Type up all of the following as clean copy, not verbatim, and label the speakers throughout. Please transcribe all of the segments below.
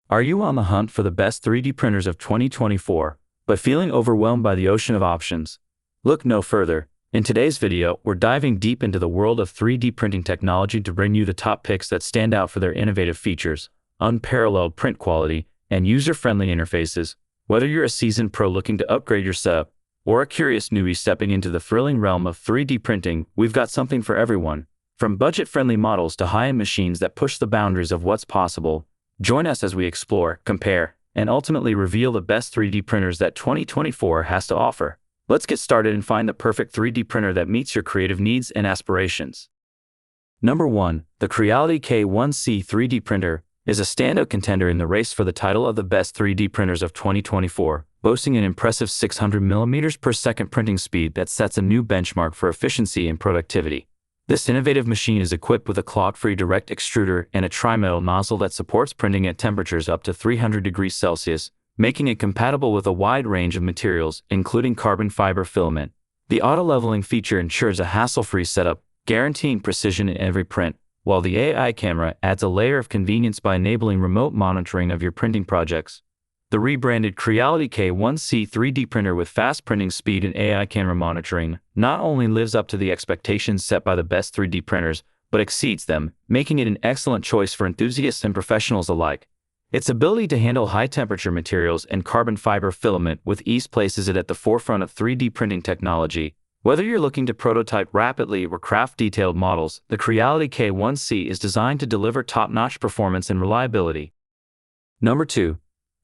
Speaker 1: Are you on the hunt for the best 3D printers of 2024, but feeling overwhelmed by the ocean of options? Look no further. In today's video, we're diving deep into the world of 3D printing technology to bring you the top picks that stand out for their innovative features, unparalleled print quality, and user-friendly interfaces. Whether you're a seasoned pro looking to upgrade your setup, or a curious newbie stepping into the thrilling realm of 3D printing, we've got something for everyone. From budget-friendly models to high-end machines that push the boundaries of what's possible, join us as we explore, compare, and ultimately reveal the best 3D printers that 2024 has to offer. Let's get started and find the perfect 3D printer that meets your creative needs and aspirations. Number 1. The Creality K1C 3D printer is a standout contender in the race for the title of the best 3D printers of 2024, boasting an impressive 600 mm per second printing speed that sets a new benchmark for efficiency and productivity. This innovative machine is equipped with a clog-free direct extruder and a tri-metal nozzle that supports printing at temperatures up to 300 degrees Celsius, making it compatible with a wide range of materials, including carbon fiber filament. The auto-leveling feature ensures a hassle-free setup, guaranteeing precision in every print, while the AI camera adds a layer of convenience by enabling remote monitoring of your printing projects. The rebranded Creality K1C 3D printer with fast printing speed and AI camera monitoring not only lives up to the expectations set by the best 3D printers, but exceeds them, making it an excellent choice for enthusiasts and professionals alike. Its ability to handle high-temperature materials and carbon fiber filament with ease places it at the forefront of 3D printing technology. Whether you're looking to prototype rapidly or craft detailed models, the Creality K1C is designed to deliver top-notch performance and reliability. Number 2.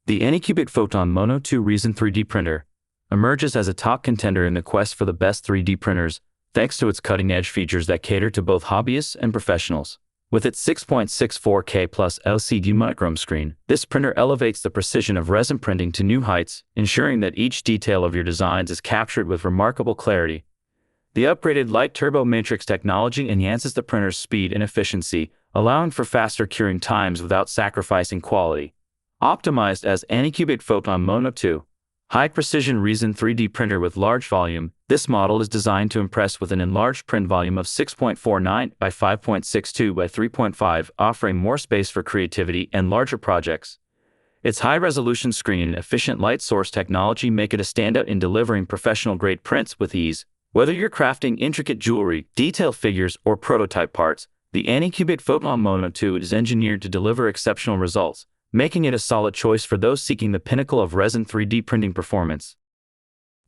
Speaker 1: The Acubic Photon Mono 2 Resin 3D printer emerges as a top contender in the quest for the best 3D printers, thanks to its cutting-edge features that cater to both hobbyists and professionals. With its 6.64K plus LCD monochrome screen, this printer elevates the precision of resin printing to new heights, ensuring that each detail of your designs is captured with remarkable clarity. The upgraded light turbo matrix technology enhances the printer's speed and efficiency, allowing for faster curing times without sacrificing quality. Optimized as Acubic Photon Mono 2, high-precision resin 3D printer with large volume, this model is designed to impress with an enlarged print volume of 6.49 by 5.62 by 3.5, offering more space for creativity and larger projects. Its high-resolution screen and efficient light source technology make it a standout in delivering professional-grade prints with ease. Whether you're crafting intricate jewelry, detailed figures, or prototype parts, the Acubic Photon Mono 2 is engineered to deliver exceptional results, making it a solid choice for those seeking the pinnacle of resin 3D printing performance.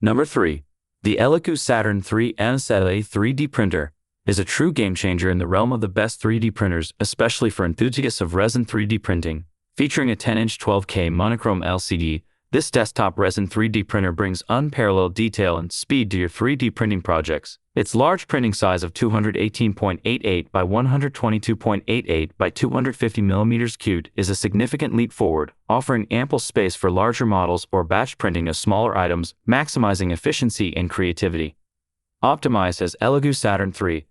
Speaker 1: Number 3. The Eligo Saturn 3 NSLA 3D printer is a true game-changer in the realm of the best 3D printers, especially for enthusiasts of resin 3D printing. Featuring a 10-inch 12K monochrome LCD, this desktop resin 3D printer brings unparalleled detail and speed to your 3D printing projects. Its large printing size of 218.88 by 122.88 by 250 mm3 is a significant leap forward, offering ample space for larger models or batch printing of smaller items, maximizing efficiency and creativity. Optimized as Eligo Saturn 3,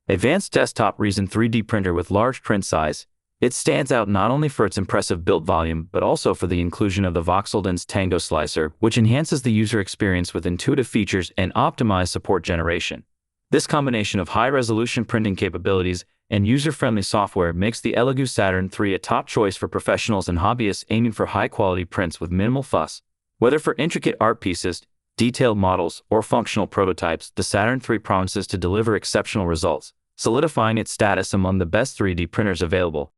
Speaker 1: advanced desktop resin 3D printer with large print size, it stands out not only for its impressive build volume but also for the inclusion of the Voxeldon's Tango slicer, which enhances the user experience with intuitive features and optimized support generation. This combination of high-resolution printing capabilities and user-friendly software makes the Eligo Saturn 3 a top choice for professionals and hobbyists aiming for high-quality prints with minimal fuss. Whether for intricate art pieces, detailed models, or functional prototypes, the Saturn 3 promises to deliver exceptional results, solidifying its status among the best 3D printers available.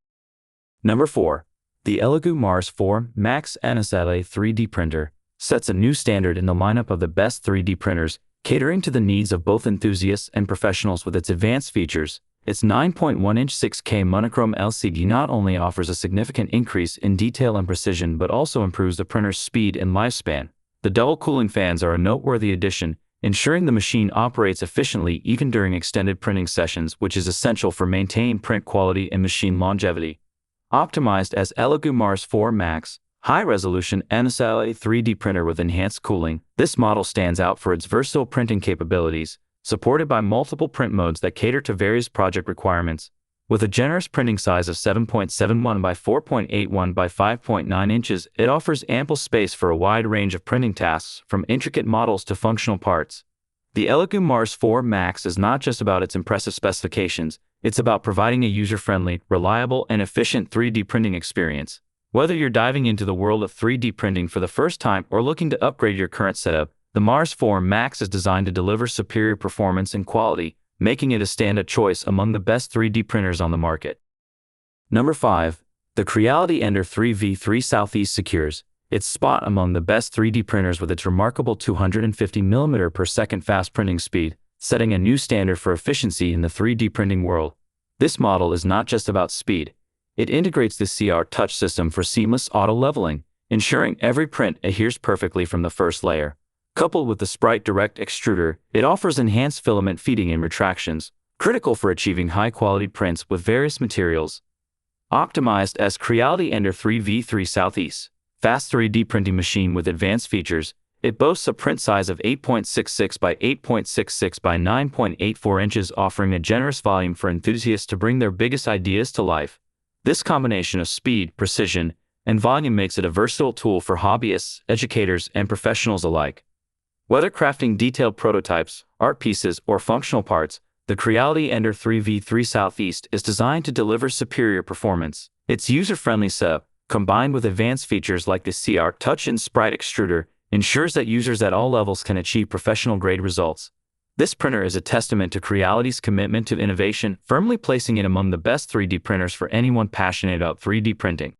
Speaker 1: Number 4. The Eligu Mars 4 Max NSLA 3D printer sets a new standard in the lineup of the best 3D printers, catering to the needs of both enthusiasts and professionals with its advanced features. Its 9.1-inch 6K monochrome LCD not only offers a significant increase in detail and precision but also improves the printer's speed and lifespan. The double cooling fans are a noteworthy addition, ensuring the machine operates efficiently even during extended printing sessions, which is essential for maintaining print quality and machine longevity. Optimized as Eligu Mars 4 Max, high-resolution NSLA 3D printer with enhanced cooling, this model stands out for its versatile printing capabilities, supported by multiple print modes that cater to various project requirements. With a generous printing size of 7.71 by 4.81 by 5.9 inches, it offers ample space for a wide range of printing tasks, from intricate models to functional parts. The Eligu Mars 4 Max is not just about its impressive specifications, it's about providing a user-friendly, reliable, and efficient 3D printing experience. Whether you're diving into the world of 3D printing for the first time or looking to upgrade your current setup, the Mars 4 Max is designed to deliver superior performance and quality, making it a standout choice among the best 3D printers on the market. Number 5. The Creality Ender 3v3 Southeast secures its spot among the best 3D printers with its remarkable 250mm per second fast printing speed, setting a new standard for efficiency in the 3D printing world. This model is not just about speed. It integrates the CR Touch system for seamless auto-leveling, ensuring every print adheres perfectly from the first layer. Coupled with the Sprite Direct Extruder, it offers enhanced filament feeding and retractions, critical for achieving high-quality prints with various materials. Optimized as Creality Ender 3v3 Southeast fast 3D printing machine with advanced features, it boasts a print size of 8.66 by 8.66 by 9.84 inches, offering a generous volume for enthusiasts to bring their biggest ideas to life. This combination of speed, precision, and volume makes it a versatile tool for hobbyists, educators, and professionals alike. Whether crafting detailed prototypes, art pieces, or functional parts, the Creality Ender 3v3 Southeast is designed to deliver superior performance. Its user-friendly setup, combined with advanced features like the CR Touch and Sprite Extruder, ensures that users at all levels can achieve professional-grade results. This printer is a testament to Creality's commitment to innovation, firmly placing it among the best 3D printers for anyone passionate about 3D printing.